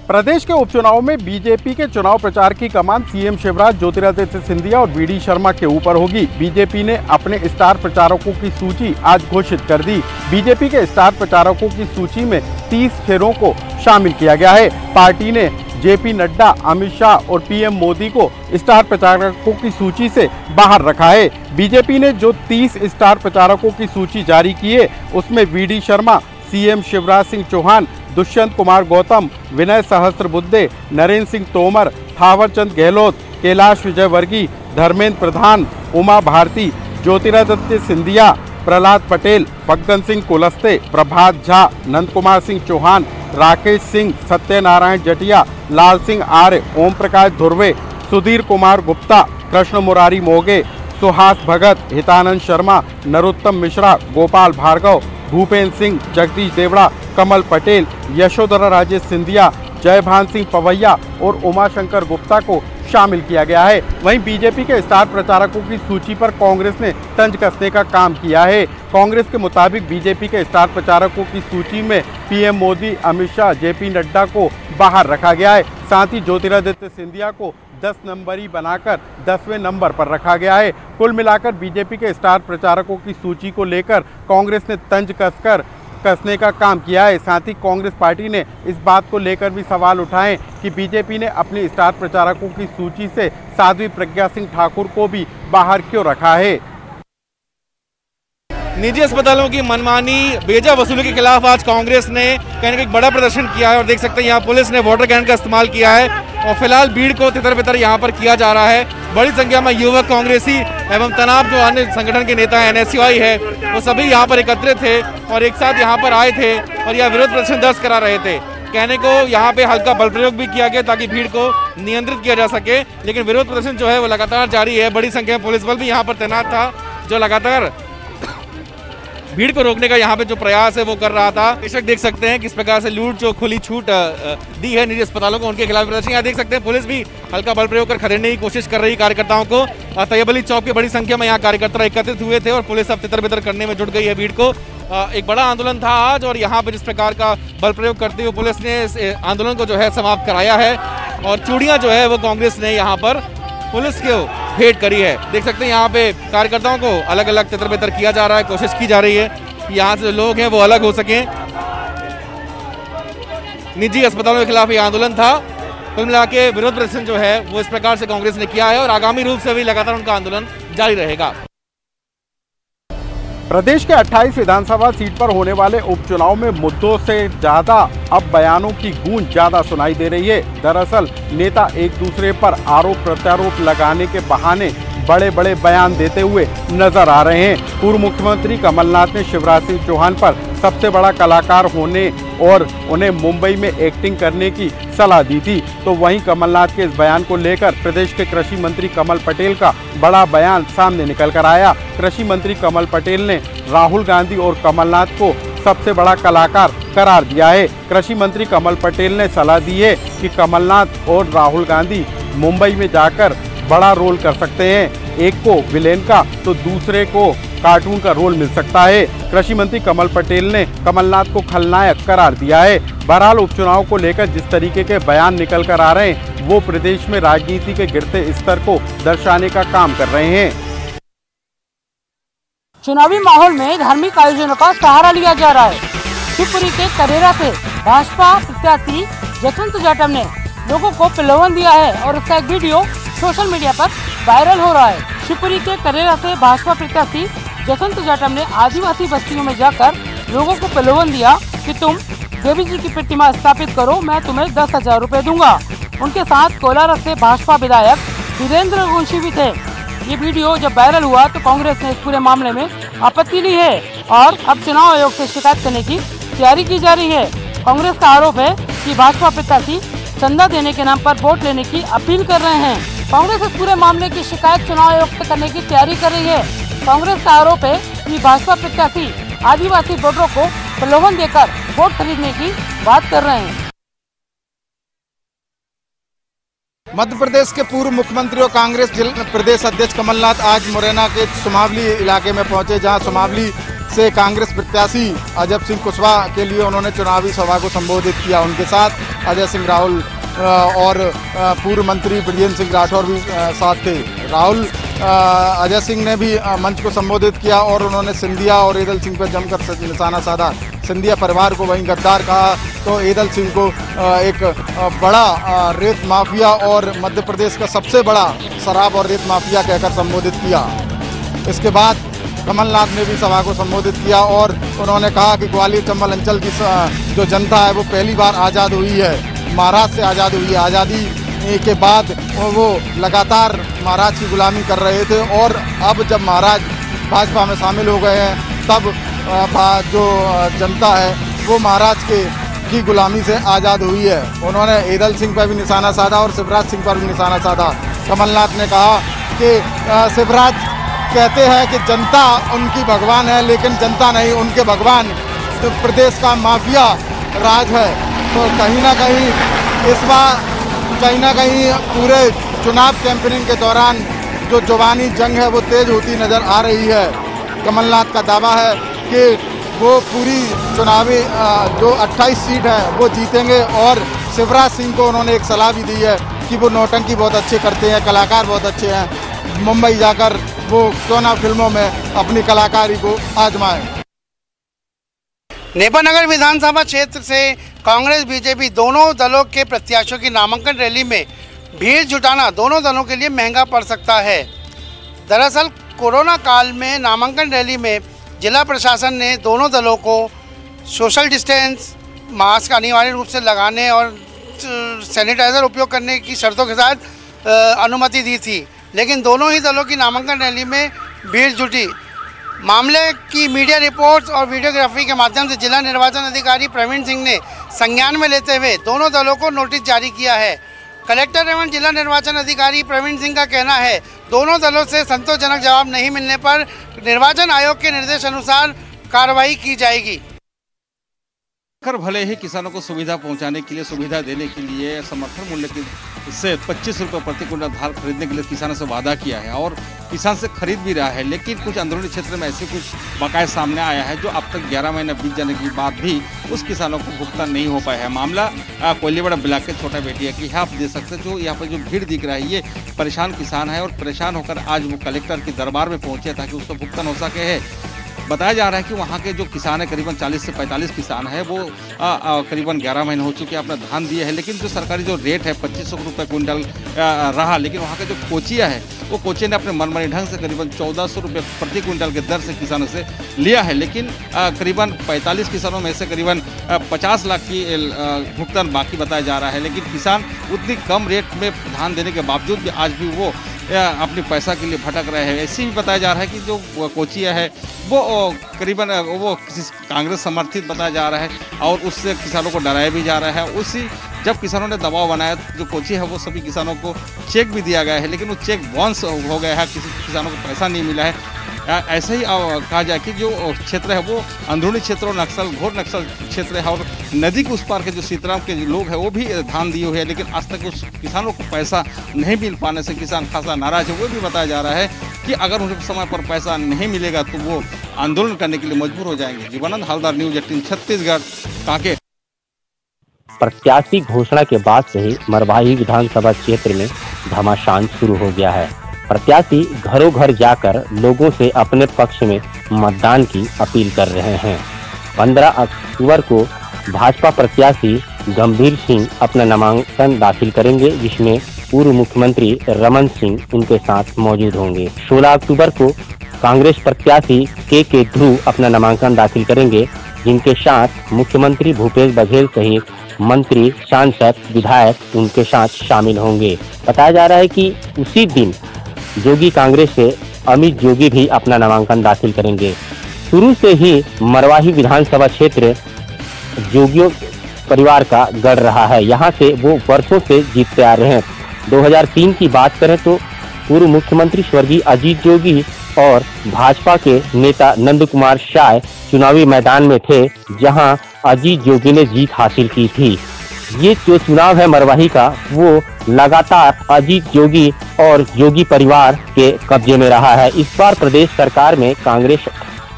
प्रदेश के उपचुनाव में बीजेपी के चुनाव प्रचार की कमान सीएम शिवराज, ज्योतिरादित्य सिंधिया और वीडी शर्मा के ऊपर होगी। बीजेपी ने अपने स्टार प्रचारकों की सूची आज घोषित कर दी। बीजेपी के स्टार प्रचारकों की सूची में 30 चेहरों को शामिल किया गया है। पार्टी ने जेपी नड्डा, अमित शाह और पीएम मोदी को स्टार प्रचारकों की सूची से बाहर रखा है। बीजेपी ने जो 30 स्टार प्रचारकों की सूची जारी की है उसमें वीडी शर्मा, सीएम शिवराज सिंह चौहान, दुष्यंत कुमार गौतम, विनय सहस्त्रबुद्धे, नरेंद्र सिंह तोमर, थावरचंद गहलोत, कैलाश विजयवर्गीय, धर्मेंद्र प्रधान, उमा भारती, ज्योतिरादित्य सिंधिया, प्रहलाद पटेल, फग्गन सिंह कुलस्ते, प्रभात झा, नंद कुमार सिंह चौहान, राकेश सिंह, सत्यनारायण जटिया, लाल सिंह आर्य, ओम प्रकाश धुर्वे, सुधीर कुमार गुप्ता, कृष्ण मुरारी मोगे, सुहास भगत, हितानंद शर्मा, नरोत्तम मिश्रा, गोपाल भार्गव, भूपेन्द्र सिंह, जगदीश देवड़ा, कमल पटेल, यशोधरा राजे सिंधिया, जयभान सिंह पवैया और उमाशंकर गुप्ता को शामिल किया गया है। वहीं बीजेपी के स्टार प्रचारकों की सूची पर कांग्रेस ने तंज कसने का काम किया है। कांग्रेस के मुताबिक बीजेपी के स्टार प्रचारकों की सूची में पीएम मोदी, अमित शाह, जेपी नड्डा को बाहर रखा गया है। साथ ही ज्योतिरादित्य सिंधिया को 10 नंबरी बनाकर 10वें नंबर पर रखा गया है। कुल मिलाकर बीजेपी के स्टार प्रचारकों की सूची को लेकर कांग्रेस ने तंज कसने का काम किया है। साथ ही कांग्रेस पार्टी ने इस बात को लेकर भी सवाल उठाए कि बीजेपी ने अपने स्टार प्रचारकों की सूची से साध्वी प्रज्ञा सिंह ठाकुर को भी बाहर क्यों रखा है। निजी अस्पतालों की मनमानी बेजा वसूली के खिलाफ आज कांग्रेस ने कहीं एक बड़ा प्रदर्शन किया है और देख सकते हैं यहाँ पुलिस ने वाटर कैन का इस्तेमाल किया है और फिलहाल भीड़ को तितर बितर यहाँ पर किया जा रहा है। बड़ी संख्या में युवक, कांग्रेसी एवं तनाव जो अन्य संगठन के नेता हैं, NSUI है, वो सभी यहाँ पर एकत्रित थे और एक साथ यहाँ पर आए थे और यह विरोध प्रदर्शन दर्ज करा रहे थे। कहने को यहाँ पे हल्का बल प्रयोग भी किया गया ताकि भीड़ को नियंत्रित किया जा सके, लेकिन विरोध प्रदर्शन जो है वो लगातार जारी है। बड़ी संख्या में पुलिस बल भी यहाँ पर तैनात था जो लगातार भीड़ को रोकने का यहाँ पे जो प्रयास है वो कर रहा था। बेशक देख सकते हैं किस प्रकार से लूट जो खुली छूट दी है निजी अस्पतालों को, उनके खिलाफ प्रदर्शन यहाँ देख सकते हैं। पुलिस भी हल्का बल प्रयोग कर खदेड़ने की कोशिश कर रही कार्यकर्ताओं को। तैयब अली चौक पे बड़ी संख्या में यहाँ कार्यकर्ता एकत्रित हुए थे और पुलिस अब तितर बितर करने में जुट गई है भीड़ को। एक बड़ा आंदोलन था आज और यहाँ पे जिस प्रकार का बल प्रयोग करते हुए पुलिस ने इस आंदोलन को जो है समाप्त कराया है और चूड़ियाँ जो है वो कांग्रेस ने यहाँ पर पुलिस को भेंट करी है। देख सकते हैं यहाँ पे कार्यकर्ताओं को अलग अलग तितर बितर किया जा रहा है, कोशिश की जा रही है कि यहाँ से जो लोग हैं वो अलग हो सकें। निजी अस्पतालों के खिलाफ ये आंदोलन था। कुल मिला के विरोध प्रदर्शन जो है वो इस प्रकार से कांग्रेस ने किया है और आगामी रूप से भी लगातार उनका आंदोलन जारी रहेगा। प्रदेश के 28 विधानसभा सीट पर होने वाले उपचुनाव में मुद्दों से ज्यादा अब बयानों की गूंज ज्यादा सुनाई दे रही है। दरअसल नेता एक दूसरे पर आरोप प्रत्यारोप लगाने के बहाने बड़े बड़े बयान देते हुए नजर आ रहे हैं। पूर्व मुख्यमंत्री कमलनाथ ने शिवराज सिंह चौहान पर सबसे बड़ा कलाकार होने और उन्हें मुंबई में एक्टिंग करने की सलाह दी थी, तो वहीं कमलनाथ के इस बयान को लेकर प्रदेश के कृषि मंत्री कमल पटेल का बड़ा बयान सामने निकल कर आया। कृषि मंत्री कमल पटेल ने राहुल गांधी और कमलनाथ को सबसे बड़ा कलाकार करार दिया है। कृषि मंत्री कमल पटेल ने सलाह दी है कि कमलनाथ और राहुल गांधी मुंबई में जाकर बड़ा रोल कर सकते हैं। एक को विलेन का तो दूसरे को कार्टून का रोल मिल सकता है। कृषि मंत्री कमल पटेल ने कमलनाथ को खलनायक करार दिया है। बहरहाल उपचुनाव को लेकर जिस तरीके के बयान निकल कर आ रहे हैं वो प्रदेश में राजनीति के गिरते स्तर को दर्शाने का काम कर रहे हैं। चुनावी माहौल में धार्मिक आयोजनों का सहारा लिया जा रहा है। शिवपुरी के करेरा से भाजपा प्रत्याशी जसवंत जाटव ने लोगों को प्रलोभन दिया है और उसका एक वीडियो सोशल मीडिया पर वायरल हो रहा है। शिवपुरी के करेरा से भाजपा प्रत्याशी जसवंत जाटव ने आदिवासी बस्तियों में जाकर लोगों को प्रलोभन दिया कि तुम देवी जी की प्रतिमा स्थापित करो, मैं तुम्हें 10,000 रुपए दूंगा। उनके साथ कोलारस से भाजपा विधायक वीरेंद्र वंशी भी थे। ये वीडियो जब वायरल हुआ तो कांग्रेस ने इस पूरे मामले में आपत्ति ली है और अब चुनाव आयोग से शिकायत करने की तैयारी की जा रही है। कांग्रेस का आरोप है कि भाजपा प्रत्याशी चंदा देने के नाम पर वोट लेने की अपील कर रहे हैं। कांग्रेस इस पूरे मामले की शिकायत चुनाव आयोग से करने की तैयारी कर रही है। कांग्रेस का आरोप है कि भाजपा प्रत्याशी आदिवासी वोटरों को प्रलोभन देकर वोट खरीदने की बात कर रहे हैं। मध्य प्रदेश के पूर्व मुख्यमंत्री और कांग्रेस प्रदेश अध्यक्ष कमलनाथ आज मुरैना के सुमावली इलाके में पहुंचे, जहां सुमावली से कांग्रेस प्रत्याशी अजय सिंह कुशवाहा के लिए उन्होंने चुनावी सभा को संबोधित किया। उनके साथ अजय सिंह राहुल और पूर्व मंत्री ब्रजेंद्र सिंह राठौर भी साथ थे। राहुल अजय सिंह ने भी मंच को संबोधित किया और उन्होंने सिंधिया और ईदल सिंह पर जमकर निशाना साधा। सिंधिया परिवार को वहीं गद्दार कहा तो ईदल सिंह को एक बड़ा रेत माफिया और मध्य प्रदेश का सबसे बड़ा शराब और रेत माफिया कहकर संबोधित किया। इसके बाद कमलनाथ ने भी सभा को संबोधित किया और उन्होंने कहा कि ग्वालियर चंबल अंचल की जो जनता है वो पहली बार आज़ाद हुई है, महाराज से आज़ाद हुई है। आज़ादी के बाद वो लगातार महाराज की गुलामी कर रहे थे और अब जब महाराज भाजपा में शामिल हो गए हैं तब जो जनता है वो महाराज की गुलामी से आज़ाद हुई है। उन्होंने ईदल सिंह पर भी निशाना साधा और शिवराज सिंह पर भी निशाना साधा। कमलनाथ ने कहा कि शिवराज कहते हैं कि जनता उनकी भगवान है, लेकिन जनता नहीं उनके भगवान तो प्रदेश का माफिया राज है। तो कहीं ना कहीं इस बार कहीं ना कहीं पूरे चुनाव कैंपेनिंग के दौरान जो जुबानी जंग है वो तेज होती नज़र आ रही है। कमलनाथ का दावा है कि वो पूरी चुनावी जो 28 सीट है वो जीतेंगे और शिवराज सिंह को उन्होंने एक सलाह भी दी है कि वो नौटंकी बहुत अच्छे करते हैं, कलाकार बहुत अच्छे हैं, मुंबई जाकर वो क्यों ना फिल्मों में अपनी कलाकारी को आजमाएं। नेपानगर विधानसभा क्षेत्र से कांग्रेस बीजेपी दोनों दलों के प्रत्याशियों की नामांकन रैली में भीड़ जुटाना दोनों दलों के लिए महंगा पड़ सकता है। दरअसल कोरोना काल में नामांकन रैली में जिला प्रशासन ने दोनों दलों को सोशल डिस्टेंस, मास्क अनिवार्य रूप से लगाने और सैनिटाइज़र उपयोग करने की शर्तों के साथ अनुमति दी थी, लेकिन दोनों ही दलों की नामांकन रैली में भीड़ जुटी। मामले की मीडिया रिपोर्ट्स और वीडियोग्राफी के माध्यम से जिला निर्वाचन अधिकारी प्रवीण सिंह ने संज्ञान में लेते हुए दोनों दलों को नोटिस जारी किया है। कलेक्टर एवं जिला निर्वाचन अधिकारी प्रवीण सिंह का कहना है दोनों दलों से संतोषजनक जवाब नहीं मिलने पर निर्वाचन आयोग के निर्देश अनुसार कार्रवाई की जाएगी। भले ही किसानों को सुविधा पहुंचाने के लिए, सुविधा देने के लिए समर्थन मूल्य से 25 रुपये प्रति क्विंटल धान खरीदने के लिए किसानों से वादा किया है और किसान से खरीद भी रहा है, लेकिन कुछ अंदरूनी क्षेत्र में ऐसे कुछ बकाया सामने आया है जो अब तक 11 महीने बीत जाने के बाद भी उस किसानों को भुगतान नहीं हो पाया है। मामला कोयलीवाड़ा ब्लॉक के छोटा बेटिया की है। आप देख सकते हैं जो यहाँ पर जो भीड़ दिख रहा है ये परेशान किसान है और परेशान होकर आज वो कलेक्टर के दरबार में पहुँचे ताकि उसको भुगतान हो सके है। बताया जा रहा है कि वहाँ के जो किसान है करीबन 40 से 45 किसान है वो करीबन 11 महीने हो चुके हैं अपना धान दिए हैं, लेकिन जो सरकारी जो रेट है 2500 रुपये क्विंटल रहा, लेकिन वहाँ का जो कोचिया है वो कोचिया ने अपने मनमानी ढंग से करीबन 1400 रुपये प्रति क्विंटल के दर से किसानों से लिया है, लेकिन करीबन 45 किसानों में से करीबन 50 लाख की भुगतान बाकी बताया जा रहा है। लेकिन किसान उतनी कम रेट में धान देने के बावजूद भी आज भी वो अपने पैसा के लिए भटक रहे हैं। ऐसे ही बताया जा रहा है कि जो कोचिया है वो करीबन वो किसी कांग्रेस समर्थित बताया जा रहा है और उससे किसानों को डराया भी जा रहा है। उसी जब किसानों ने दबाव बनाया जो कोची है वो सभी किसानों को चेक भी दिया गया है, लेकिन वो चेक बाउंस हो गया है, किसी किसानों को पैसा नहीं मिला है। ऐसे ही कहा जाए कि जो क्षेत्र है वो अंदरूनी क्षेत्र और नक्सल घोर नक्सल क्षेत्र है और नदी के उस पार के जो सीताराम के लोग हैं वो भी धान दिए हुए हैं, लेकिन आज तक उस किसानों को पैसा नहीं मिल पाने से किसान खासा नाराज है। वो भी बताया जा रहा है कि अगर उन्हें समय पर पैसा नहीं मिलेगा तो वो आंदोलन करने के लिए मजबूर हो जाएंगे। जीवानंद हालदार, न्यूज 18 छत्तीसगढ़, कांकेर। प्रत्याशी घोषणा के बाद से ही मरवाही विधानसभा क्षेत्र में घमासान शुरू हो गया है। प्रत्याशी घरों घर जाकर लोगों से अपने पक्ष में मतदान की अपील कर रहे हैं। 15 अक्टूबर को भाजपा प्रत्याशी गंभीर सिंह अपना नामांकन दाखिल करेंगे, जिसमें पूर्व मुख्यमंत्री रमन सिंह उनके साथ मौजूद होंगे। 16 अक्टूबर को कांग्रेस प्रत्याशी के ध्रुव अपना नामांकन दाखिल करेंगे, जिनके साथ मुख्यमंत्री भूपेश बघेल सहित मंत्री, सांसद, विधायक उनके साथ शामिल होंगे। बताया जा रहा है कि उसी दिन जोगी कांग्रेस से अमित जोगी भी अपना नामांकन दाखिल करेंगे। शुरू से ही मरवाही विधानसभा क्षेत्र जोगियों परिवार का गढ़ रहा है। यहाँ से वो वर्षों से जीतते आ रहे हैं। 2003 की बात करें तो पूर्व मुख्यमंत्री स्वर्गीय अजीत जोगी और भाजपा के नेता नंद कुमार शाह चुनावी मैदान में थे, जहां अजीत जोगी ने जीत हासिल की थी। ये जो चुनाव है मरवाही का वो लगातार अजीत जोगी और जोगी परिवार के कब्जे में रहा है। इस बार प्रदेश सरकार में कांग्रेस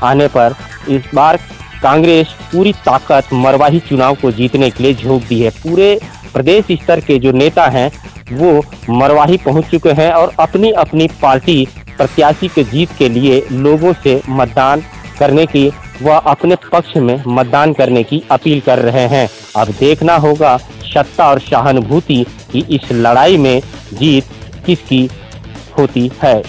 आने पर इस बार कांग्रेस पूरी ताकत मरवाही चुनाव को जीतने के लिए झोंक दी है। पूरे प्रदेश स्तर के जो नेता हैं वो मरवाही पहुंच चुके हैं और अपनी अपनी पार्टी प्रत्याशी के जीत के लिए लोगों से मतदान करने की व अपने पक्ष में मतदान करने की अपील कर रहे हैं। अब देखना होगा सत्ता और सहानुभूति की इस लड़ाई में जीत किसकी होती है।